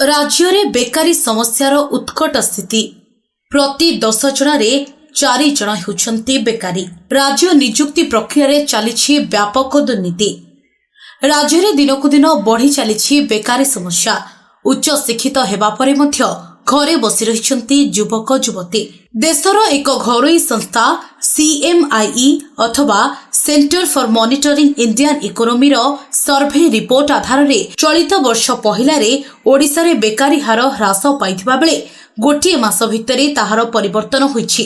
राज्य रे बेकारी समस्यार उत्कट स्थिति। प्रति 10 जन 4 जन होउछंती बेकारी। राज्य नियुक्ति प्रक्रिया रे चली व्यापक दुर्नीति। राज्य रे दिनकु दिन बढ़ी चली बेकारी समस्या। उच्च शिक्षित हेबा परे मध्य घरे बसी रहिछंती युवक युवती। देशर एक घरोई संस्था CMIE अथवा centre for monitoring Indian economy रो सर्वे रिपोर्ट आधार रे चलित वर्ष पहिला रे ओडिसा रे बेकारी हार ह्रास पाइथिबा बेले गोटिए मास भितरे ताहार परिवर्तन होईछि।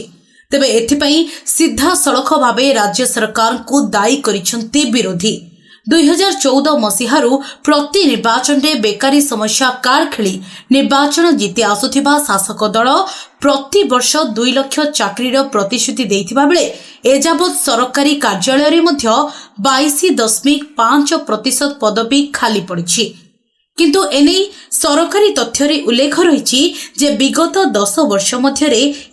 तेबे एथिपई सीधा सड़क भावे राज्य सरकार को दायी करिसंती विरोधी। 2014 मसीहारू प्रति निर्वाचन रे बेकारी समस्या कार्ड खेली निर्वाचन जीति आसुथिबा शासक दल प्रति वर्ष 2 लाख चाकरीर प्रतिश्रुति देइथिबा बेले एजाबत सरकारी कार्यालय रे मध्य 22.5% पदवी खाली पड़िछि। किंतु एने सरकारी तथ्य रे उल्लेख रही जे विगत 10 वर्ष मध्य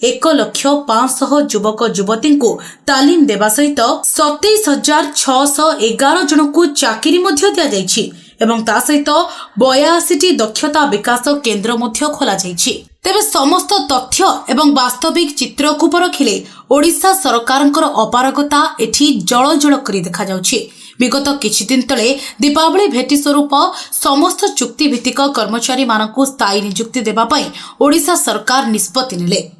1,500,000 युवक युवती को तालीम देवा सहित 27,611 जन को चाकरी मध्य दिया जाइछि एवं ता सहित 82टी दक्षता विकास केंद्र मध्य खोला जाइछि। तेबे समस्त तथ्य एवं वास्तविक चित्र को परखिले ओडिशा सरकारଙ୍କର अपारगता एठी जळ जळ करी देखा जाउछि। विगत किछि दिन तले दीपावली भेटी स्वरूप समस्त चुक्ति भित्तिक कर्मचारी मानकु स्थायी नियुक्ति देबा पई ओडिशा सरकार निष्पत्ति नेले।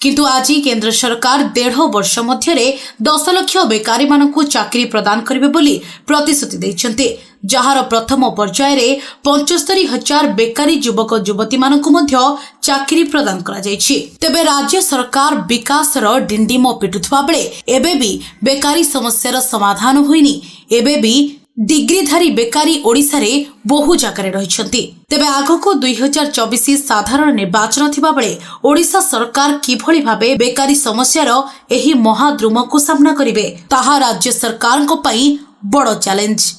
किंतु आज केंद्र सरकार 1.5 वर्ष मध्यरे 10 लाख बेकारी मानकु चाकरी प्रदान करिवे बोली प्रतिश्रुति दैछन्ते, जहार प्रथम पर्याय रे 75,000 बेकारी युवक युवती मानकु मध्य चाकरी प्रदान करा जायछि। तेबे राज्य सरकार विकास रो डिंडिम पिटुथबा बेले एबे भी बेकारी समस्यार समाधान होइनी। एबे भी डिग्रीधारी बेकारी ओडिसा रे बहु जगह रहिछन्ती। तेबे आगको 2024 साधारण निर्वाचन थिबा बेले ओडिशा सरकार किभଳି भाबे बेकारी समस्यार एही महाद्रुम को सामना करिवे ताहा राज्य सरकारक पई बड़ चैलेंज।